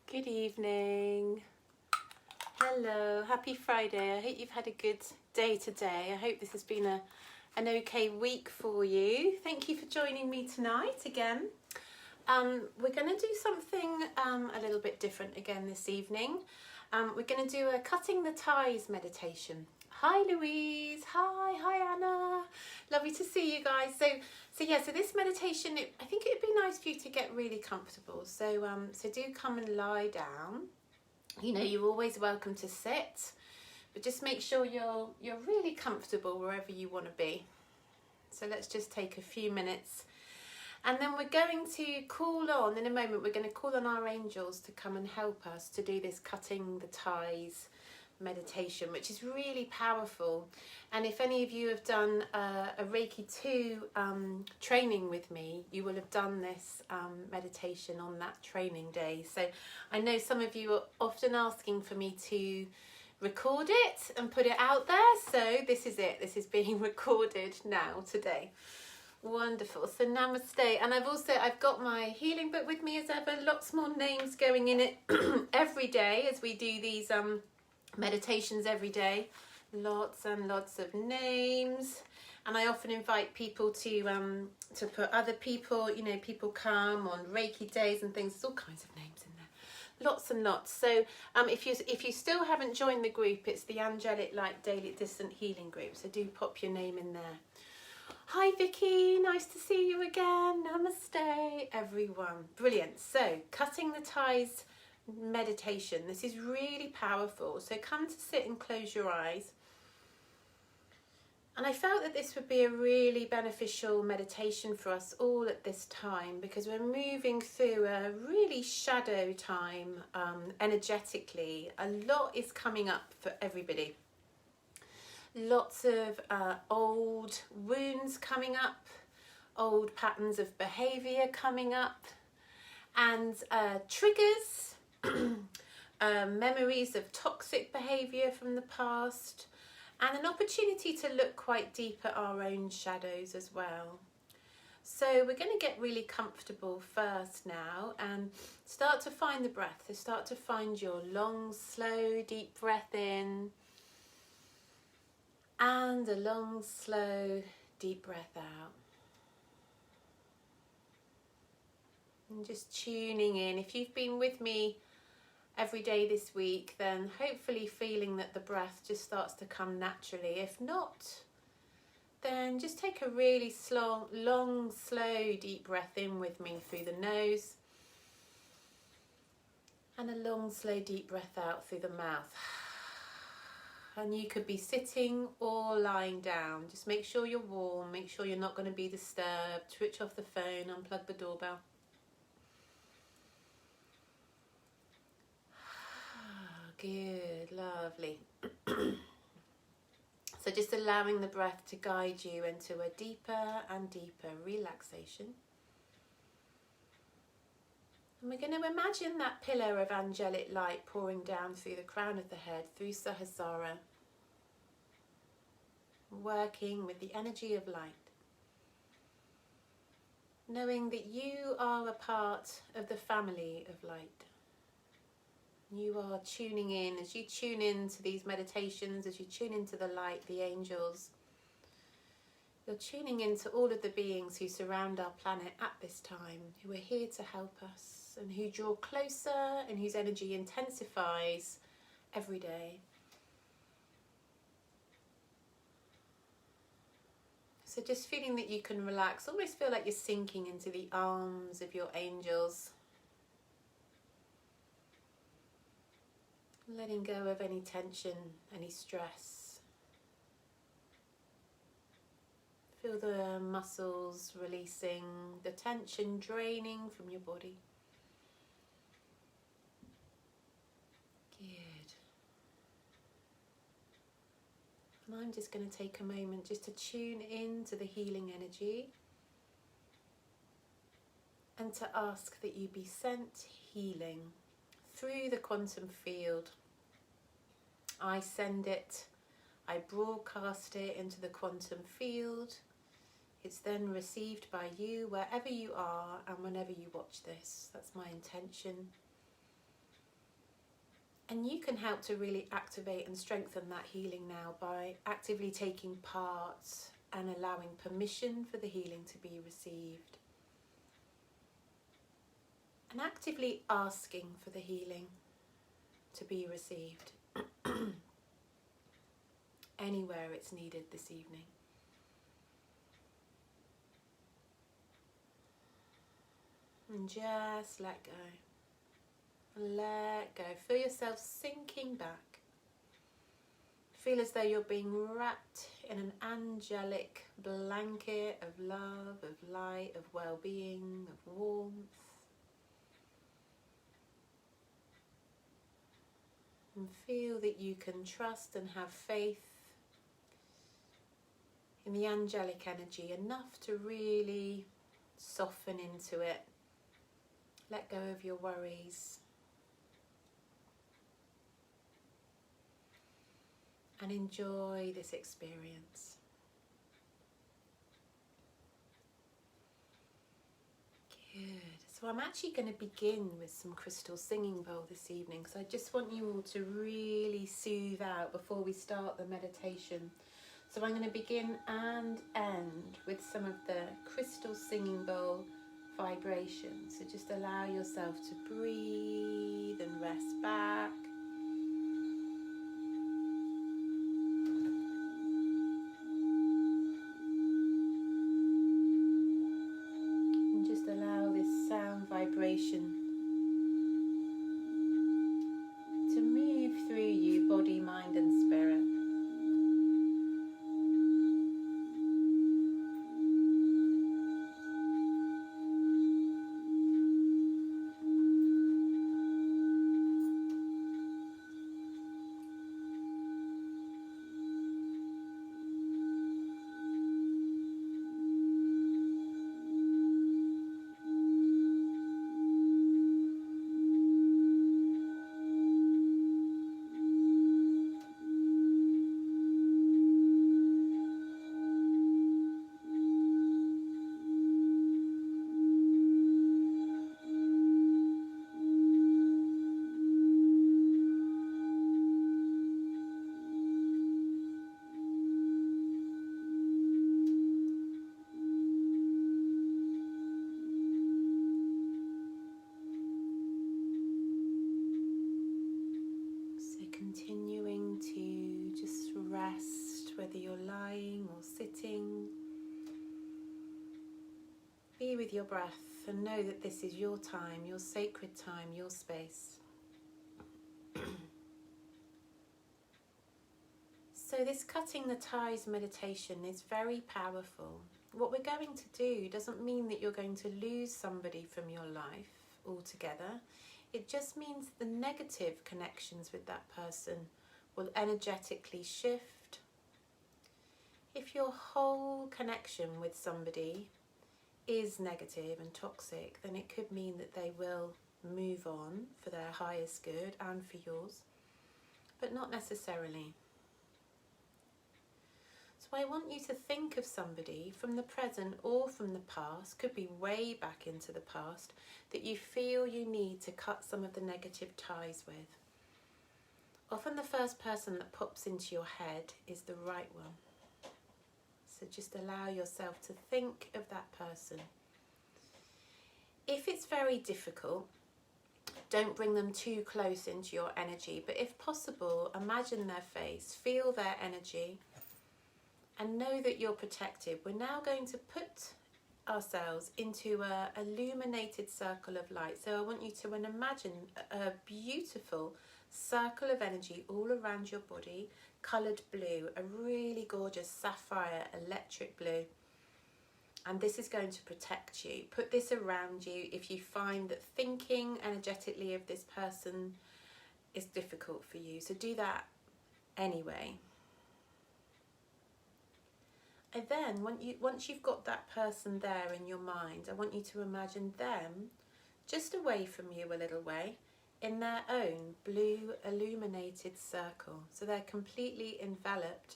Good evening. Hello, happy Friday. I hope you've had a good day today. I hope this has been an okay week for you. Thank you for joining me tonight again. We're going to do something a little bit different again this evening. We're going to do a cutting the ties meditation. Hi Louise, hi Anna. Lovely to see you guys. So this meditation, I think it'd be nice for you to get really comfortable. So do come and lie down. You know, you're always welcome to sit, but just make sure you're really comfortable wherever you want to be. So let's just take a few minutes. And then we're going to call on, in a moment, we're going to call on our angels to come and help us to do this cutting the ties meditation, which is really powerful. And if any of you have done a Reiki 2 training with me, you will have done this meditation on that training day. So I know some of you are often asking for me to record it and put it out there. So this is it. This is being recorded now today. Wonderful. So namaste. And I've got my healing book with me as ever. Lots more names going in it every day as we do these meditations every day. Lots and lots of names. And I often invite people to put other people, you know, people come on Reiki days and things. There's all kinds of names in there. Lots and lots. So if you still haven't joined the group, it's the Angelic Light Daily Distant Healing Group. So do pop your name in there. Hi Vicky, nice to see you again. Namaste everyone. Brilliant. So cutting the ties meditation. This is really powerful. So come to sit and close your eyes. And I felt that this would be a really beneficial meditation for us all at this time, because we're moving through a really shadow time energetically. A lot is coming up for everybody. Lots of old wounds coming up, old patterns of behaviour coming up, and triggers, memories of toxic behaviour from the past, and an opportunity to look quite deep at our own shadows as well. So we're going to get really comfortable first now and start to find the breath. So start to find your long, slow, deep breath in. And a long, slow, deep breath out. And just tuning in. If you've been with me every day this week, then hopefully feeling that the breath just starts to come naturally. If not, then just take a really long, slow, deep breath in with me through the nose. And a long, slow, deep breath out through the mouth. And you could be sitting or lying down. Just make sure you're warm, make sure you're not going to be disturbed. Switch off the phone, unplug the doorbell. Good, lovely. So just allowing the breath to guide you into a deeper and deeper relaxation. And we're going to imagine that pillar of angelic light pouring down through the crown of the head, through Sahasrara, working with the energy of light. Knowing that you are a part of the family of light. You are tuning in, as you tune into these meditations, as you tune into the light, the angels, you're tuning into all of the beings who surround our planet at this time, who are here to help us and who draw closer and whose energy intensifies every day. So just feeling that you can relax, almost feel like you're sinking into the arms of your angels. Letting go of any tension, any stress. Feel the muscles releasing, the tension draining from your body. Good. And I'm just going to take a moment just to tune in to the healing energy and to ask that you be sent healing through the quantum field. I send it, I broadcast it into the quantum field. It's then received by you wherever you are and whenever you watch this. That's my intention. And you can help to really activate and strengthen that healing now by actively taking part and allowing permission for the healing to be received. And actively asking for the healing to be received anywhere it's needed this evening. And just let go. Let go. Feel yourself sinking back. Feel as though you're being wrapped in an angelic blanket of love, of light, of well-being, of warmth. And feel that you can trust and have faith in the angelic energy enough to really soften into it. Let go of your worries. And enjoy this experience. Good. So I'm actually going to begin with some crystal singing bowl this evening, because I just want you all to really soothe out before we start the meditation. So I'm going to begin and end with some of the crystal singing bowl vibrations. So just allow yourself to breathe and rest back. Vibration to move through you, body, mind and spirit. Continuing to just rest, whether you're lying or sitting. Be with your breath and know that this is your time, your sacred time, your space. So this cutting the ties meditation is very powerful. What we're going to do doesn't mean that you're going to lose somebody from your life altogether. It just means the negative connections with that person will energetically shift. If your whole connection with somebody is negative and toxic, then it could mean that they will move on for their highest good and for yours, but not necessarily. So I want you to think of somebody from the present or from the past, could be way back into the past, that you feel you need to cut some of the negative ties with. Often the first person that pops into your head is the right one. So just allow yourself to think of that person. If it's very difficult, don't bring them too close into your energy, but if possible, imagine their face, feel their energy, and know that you're protected. We're now going to put ourselves into a illuminated circle of light. So I want you to imagine a beautiful circle of energy all around your body, coloured blue, a really gorgeous sapphire electric blue. And this is going to protect you. Put this around you if you find that thinking energetically of this person is difficult for you. So do that anyway. And then once you've got that person there in your mind, I want you to imagine them just away from you a little way in their own blue illuminated circle. So they're completely enveloped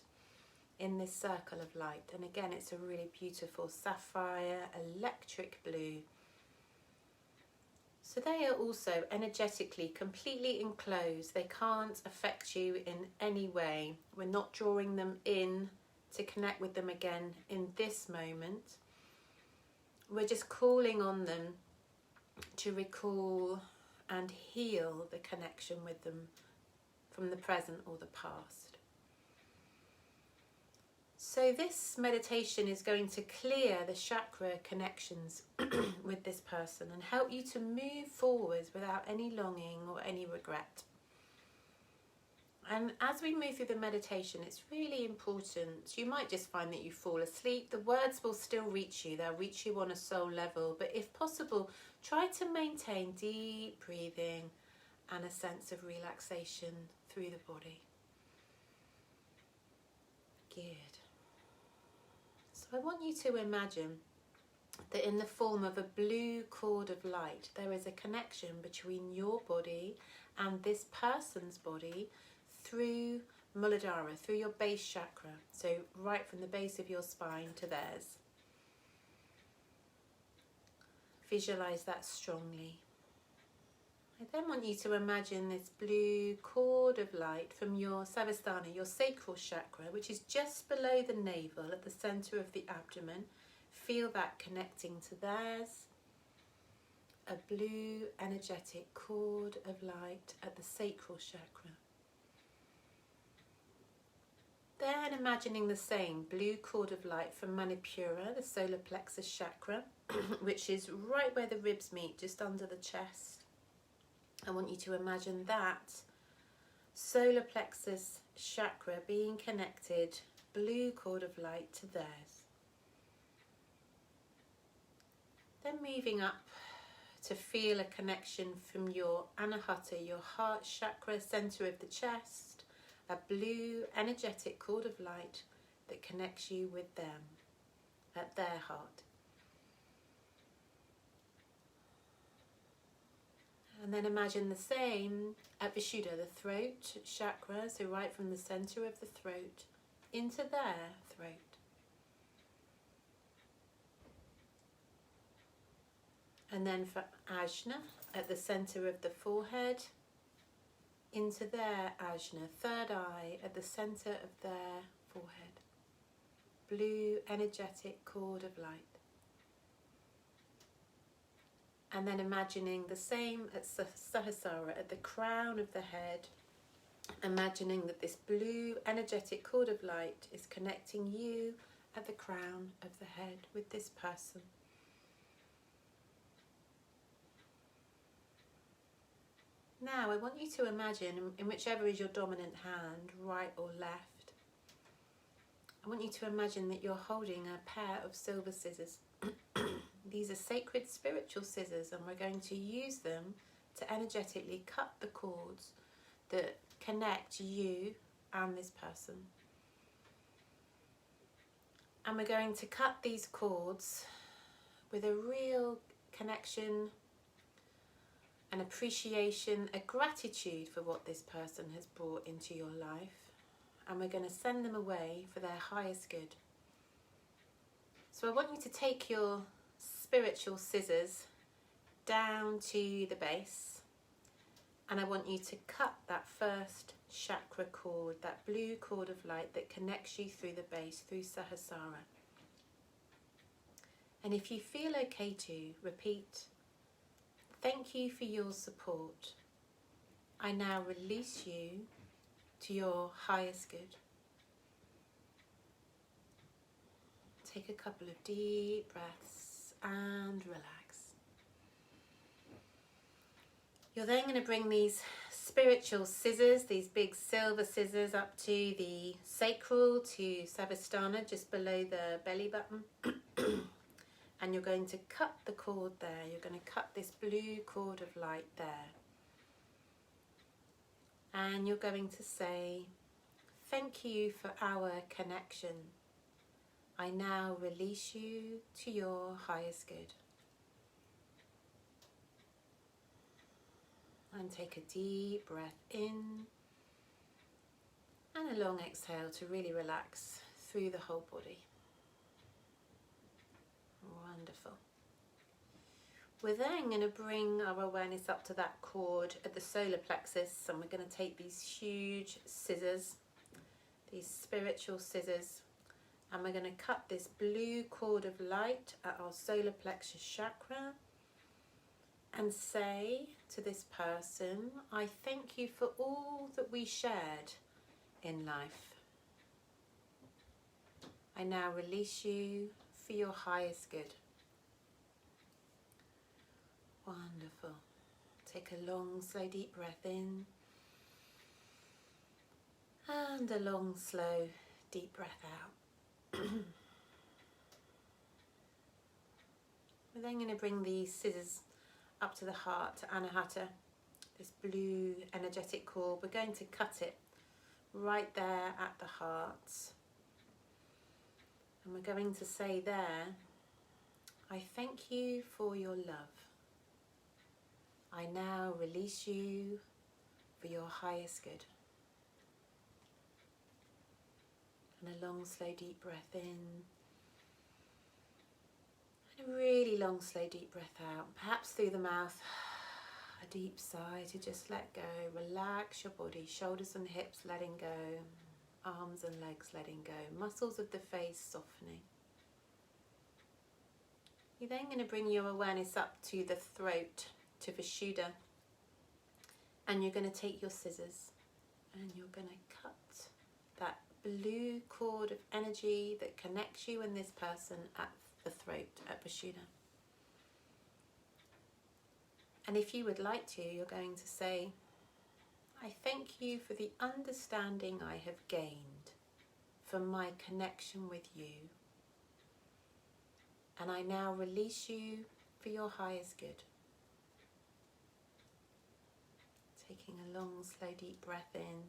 in this circle of light. And again, it's a really beautiful sapphire electric blue. So they are also energetically completely enclosed. They can't affect you in any way. We're not drawing them in to connect with them again in this moment. We're just calling on them to recall and heal the connection with them from the present or the past. So this meditation is going to clear the chakra connections with this person and help you to move forwards without any longing or any regret. And as we move through the meditation, it's really important. You might just find that you fall asleep. The words will still reach you. They'll reach you on a soul level. But if possible, try to maintain deep breathing and a sense of relaxation through the body. Good. So I want you to imagine that in the form of a blue cord of light, there is a connection between your body and this person's body through Muladhara, through your base chakra. So right from the base of your spine to theirs. Visualize that strongly. I then want you to imagine this blue cord of light from your Savasthana, your sacral chakra, which is just below the navel at the center of the abdomen. Feel that connecting to theirs. A blue energetic cord of light at the sacral chakra. Then imagining the same blue cord of light from Manipura, the solar plexus chakra, which is right where the ribs meet, just under the chest. I want you to imagine that solar plexus chakra being connected, blue cord of light, to theirs. Then moving up to feel a connection from your Anahata, your heart chakra, center of the chest, a blue energetic cord of light that connects you with them at their heart. And then imagine the same at Vishuddha, the throat chakra, so right from the center of the throat into their throat. And then for Ajna, at the center of the forehead, into their Ajna, third eye, at the center of their forehead. Blue energetic cord of light. And then imagining the same at Sahasrara, at the crown of the head, imagining that this blue energetic cord of light is connecting you at the crown of the head with this person. Now I want you to imagine, in whichever is your dominant hand, right or left, I want you to imagine that you're holding a pair of silver scissors. These are sacred spiritual scissors, and we're going to use them to energetically cut the cords that connect you and this person. And we're going to cut these cords with a real connection, an appreciation, a gratitude for what this person has brought into your life. And we're going to send them away for their highest good. So I want you to take your spiritual scissors down to the base, and I want you to cut that first chakra cord, that blue cord of light that connects you through the base, through Sahasrara. And if you feel okay to, repeat, thank you for your support. I now release you to your highest good. Take a couple of deep breaths and relax. You're then going to bring these spiritual scissors, these big silver scissors, up to the sacral, to Savasthana, just below the belly button. And you're going to cut the cord there. You're going to cut this blue cord of light there. And you're going to say, thank you for our connection. I now release you to your highest good. And take a deep breath in and a long exhale to really relax through the whole body. Wonderful. We're then going to bring our awareness up to that cord at the solar plexus, and we're going to take these huge scissors, these spiritual scissors, and we're going to cut this blue cord of light at our solar plexus chakra and say to this person, I thank you for all that we shared in life. I now release you for your highest good. Wonderful. Take a long, slow, deep breath in. And a long, slow, deep breath out. We're then going to bring these scissors up to the heart, to Anahata, this blue energetic cord. We're going to cut it right there at the heart. And we're going to say there, I thank you for your love. I now release you for your highest good. And a long, slow, deep breath in. And a really long, slow, deep breath out. Perhaps through the mouth, a deep sigh to just let go. Relax your body, shoulders and hips letting go, arms and legs letting go, muscles of the face softening. You're then going to bring your awareness up to the throat, to Vishuddha, and you're going to take your scissors and you're going to cut that blue cord of energy that connects you and this person at the throat, at Vishuddha. And if you would like to, you're going to say, I thank you for the understanding I have gained from my connection with you. And I now release you for your highest good. Taking a long, slow, deep breath in.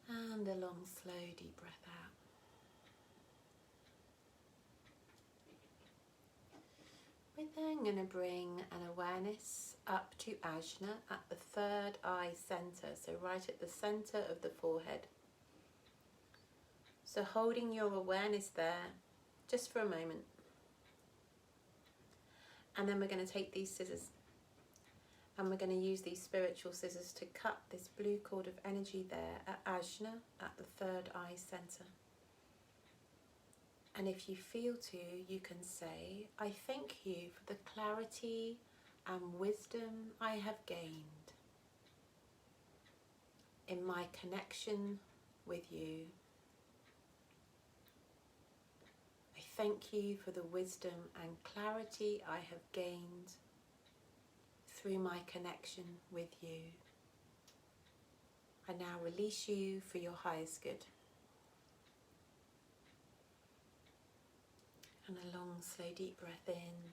And a long, slow, deep breath out. We're then going to bring an awareness up to Ajna at the third eye center, so right at the center of the forehead. So holding your awareness there just for a moment. And then we're going to take these scissors and we're going to use these spiritual scissors to cut this blue cord of energy there at Ajna at the third eye center. And if you feel to, you can say, I thank you for the clarity and wisdom I have gained in my connection with you. I thank you for the wisdom and clarity I have gained through my connection with you. I now release you for your highest good. And a long, slow, deep breath in.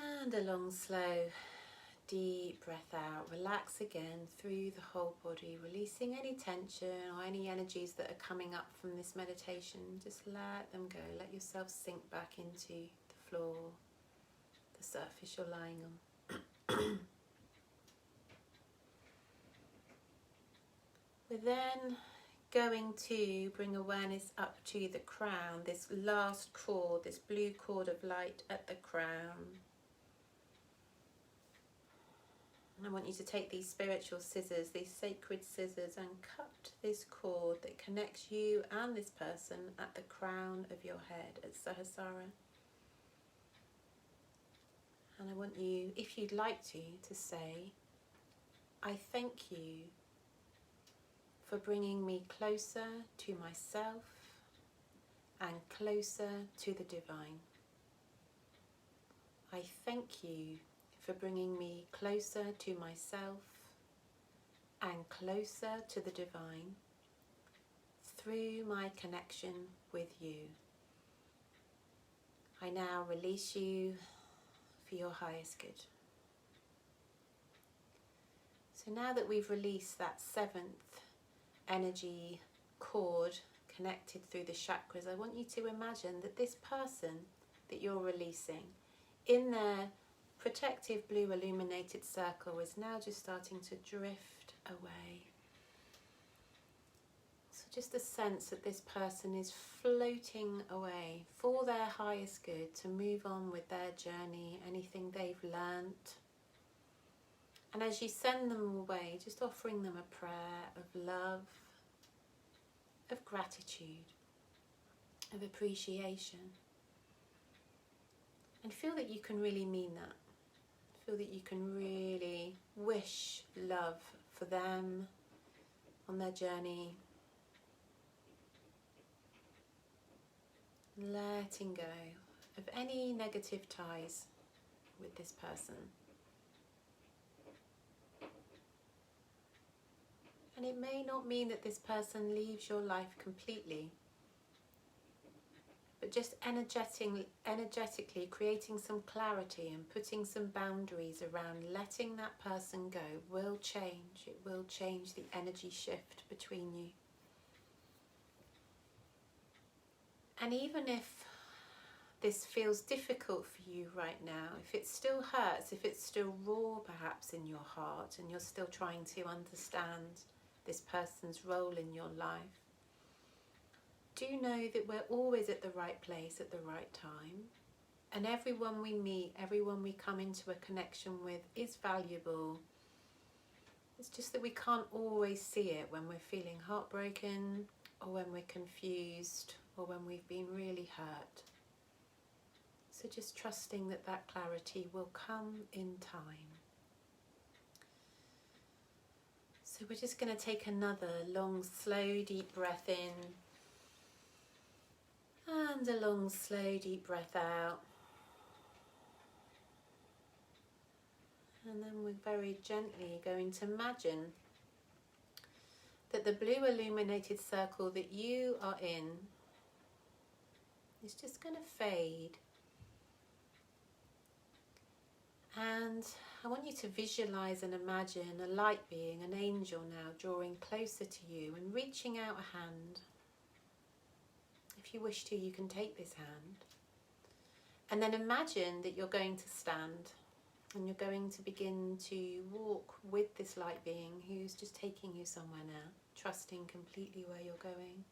And a long, slow, deep breath out. Relax again through the whole body, releasing any tension or any energies that are coming up from this meditation. Just let them go. Let yourself sink back into the floor, the surface you're lying on. We're then going to bring awareness up to the crown, this last cord, this blue cord of light at the crown. And I want you to take these spiritual scissors, these sacred scissors, and cut this cord that connects you and this person at the crown of your head, at Sahasrara. And I want you, if you'd like to say, I thank you for bringing me closer to myself and closer to the divine. I thank you for bringing me closer to myself and closer to the divine through my connection with you. I now release you for your highest good. So now that we've released that seventh energy cord connected through the chakras, I want you to imagine that this person that you're releasing in their protective blue illuminated circle is now just starting to drift away. So just a sense that this person is floating away for their highest good, to move on with their journey, anything they've learnt. And as you send them away, just offering them a prayer of love, of gratitude, of appreciation. And feel that you can really mean that. Feel that you can really wish love for them on their journey. Letting go of any negative ties with this person. And it may not mean that this person leaves your life completely, but just energetically creating some clarity and putting some boundaries around letting that person go will change. It will change the energy shift between you. And even if this feels difficult for you right now, if it still hurts, if it's still raw perhaps in your heart and you're still trying to understand this person's role in your life, do know that we're always at the right place at the right time. And everyone we meet, everyone we come into a connection with is valuable. It's just that we can't always see it when we're feeling heartbroken, or when we're confused, or when we've been really hurt. So just trusting that that clarity will come in time. So we're just going to take another long, slow, deep breath in. And a long, slow, deep breath out. And then we're very gently going to imagine that the blue illuminated circle that you are in is just going to fade. And I want you to visualize and imagine a light being, an angel now, drawing closer to you and reaching out a hand. If you wish to, you can take this hand. And then imagine that you're going to stand and you're going to begin to walk with this light being who's just taking you somewhere now, trusting completely where you're going.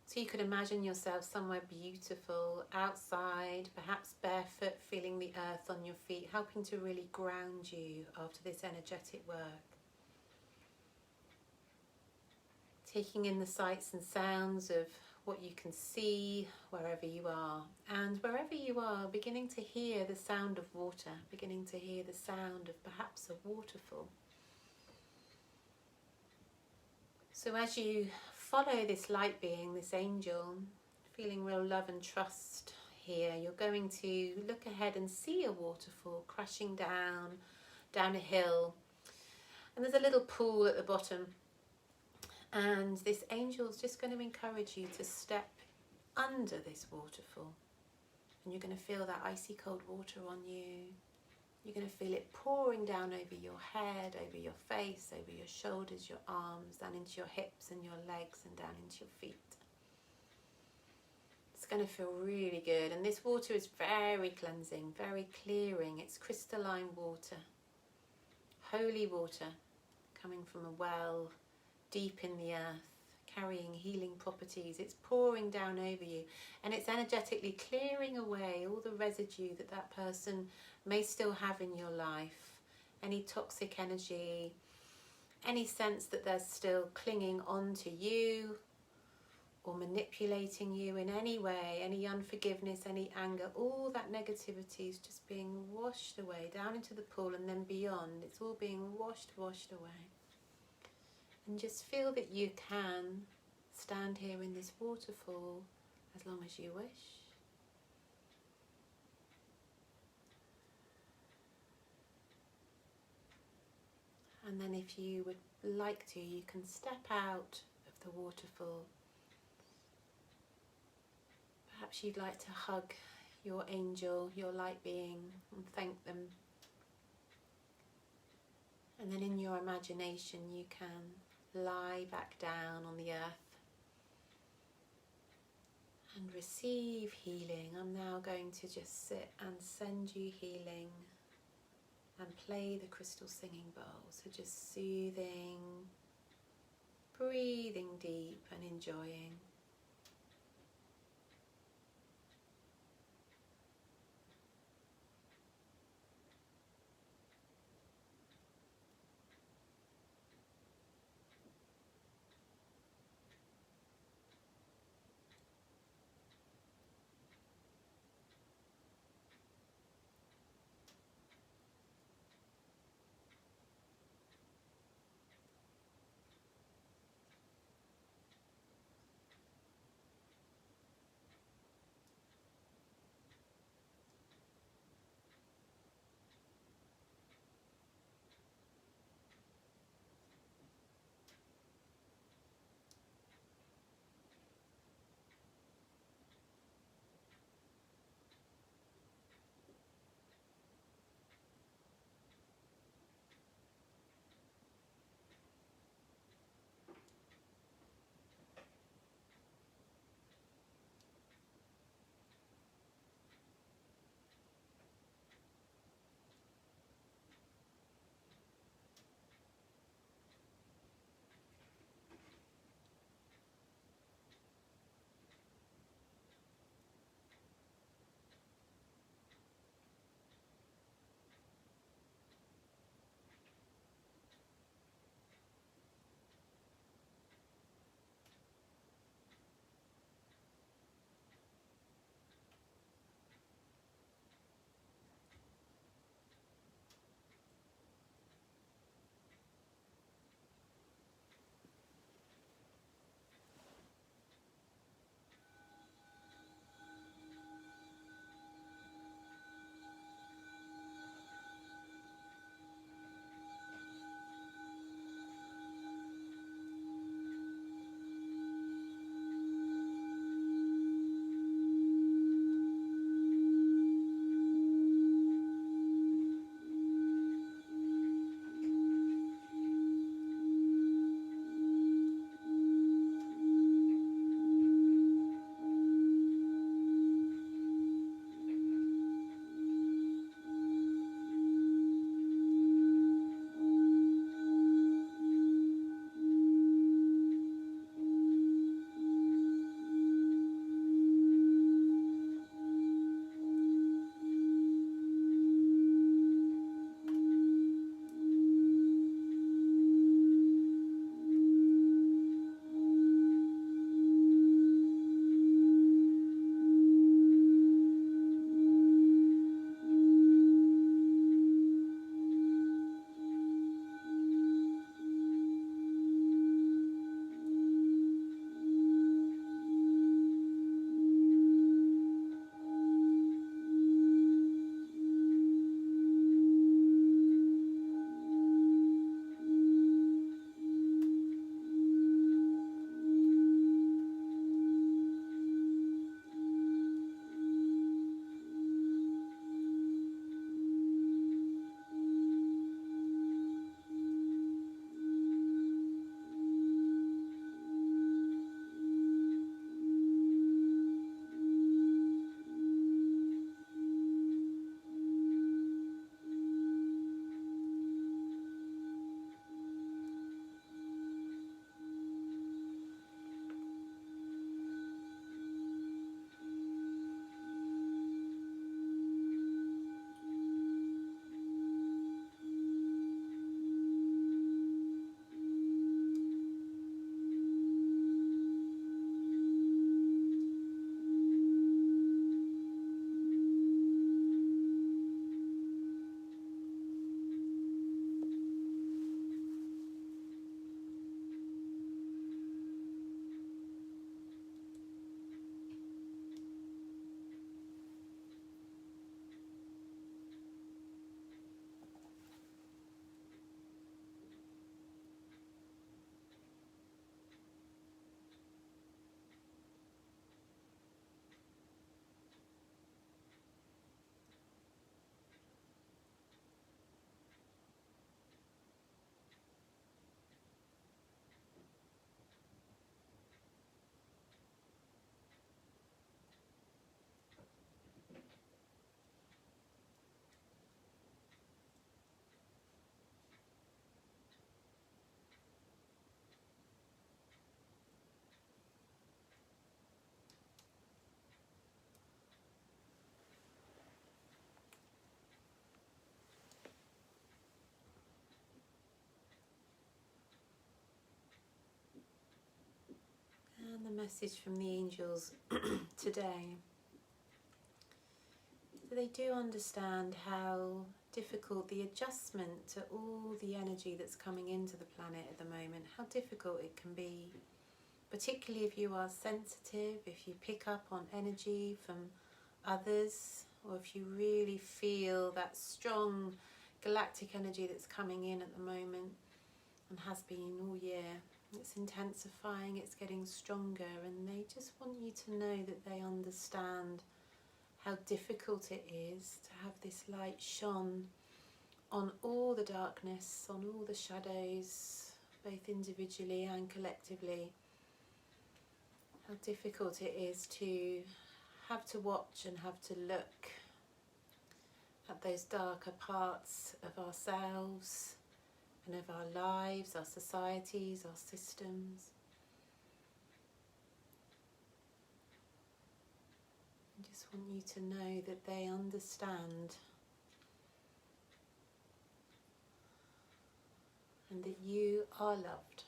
So you could imagine yourself somewhere beautiful, outside, perhaps barefoot, feeling the earth on your feet, helping to really ground you after this energetic work. Taking in the sights and sounds of what you can see wherever you are. And wherever you are, beginning to hear the sound of water, beginning to hear the sound of perhaps a waterfall. So as you follow this light being, this angel, feeling real love and trust here, you're going to look ahead and see a waterfall crashing down a hill. And there's a little pool at the bottom. And this angel is just going to encourage you to step under this waterfall. And you're going to feel that icy cold water on you. You're going to feel it pouring down over your head, over your face, over your shoulders, your arms, down into your hips and your legs and down into your feet. It's going to feel really good. And this water is very cleansing, very clearing. It's crystalline water, holy water, coming from a well deep in the earth, carrying healing properties. It's pouring down over you and it's energetically clearing away all the residue that that person may still have in your life, any toxic energy, any sense that they're still clinging on to you or manipulating you in any way, any unforgiveness, any anger. All that negativity is just being washed away down into the pool and then beyond. It's all being washed away. And just feel that you can stand here in this waterfall as long as you wish. And then if you would like to, you can step out of the waterfall. Perhaps you'd like to hug your angel, your light being, and thank them. And then in your imagination you can lie back down on the earth and receive healing. I'm now going to just sit and send you healing and play the crystal singing bowl. So just soothing, breathing deep and enjoying. message from the angels today. They do understand how difficult the adjustment to all the energy that's coming into the planet at the moment, how difficult it can be, particularly if you are sensitive, if you pick up on energy from others, or if you really feel that strong galactic energy that's coming in at the moment and has been all year. It's intensifying, it's getting stronger, and they just want you to know that they understand how difficult it is to have this light shone on all the darkness, on all the shadows, both individually and collectively. How difficult it is to have to watch and have to look at those darker parts of ourselves and of our lives, our societies, our systems. I just want you to know that they understand and that you are loved.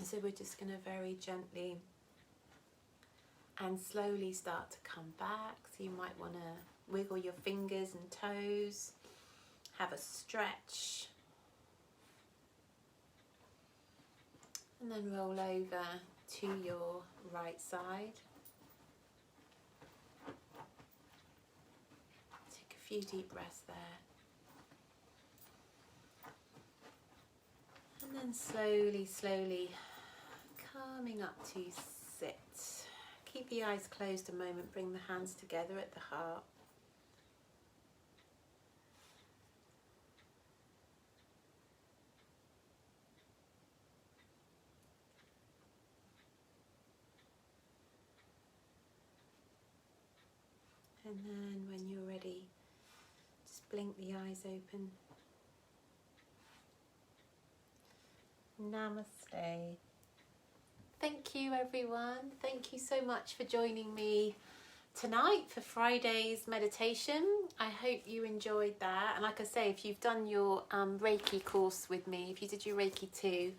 So we're just going to very gently and slowly start to come back. So you might want to wiggle your fingers and toes, have a stretch, and then roll over to your right side. Take a few deep breaths there. And then slowly, slowly coming up to sit. Keep the eyes closed a moment, bring the hands together at the heart. And then when you're ready, just blink the eyes open. Namaste. Thank you everyone. Thank you so much for joining me tonight for Friday's meditation. I hope you enjoyed that. And like I say, if you've done your Reiki course with me, if you did your Reiki 2,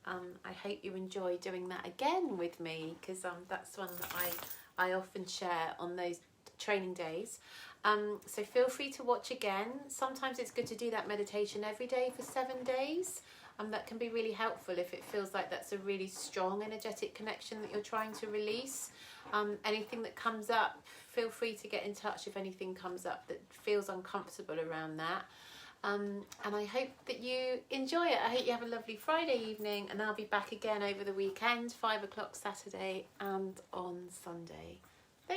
I hope you enjoy doing that again with me, because that's one that I often share on those training days. So feel free to watch again. Sometimes it's good to do that meditation every day for 7 days. That can be really helpful if it feels like that's a really strong energetic connection that you're trying to release. Anything that comes up, feel free to get in touch if anything comes up that feels uncomfortable around that. And I hope that you enjoy it. I hope you have a lovely Friday evening, and I'll be back again over the weekend, 5 o'clock Saturday and on Sunday.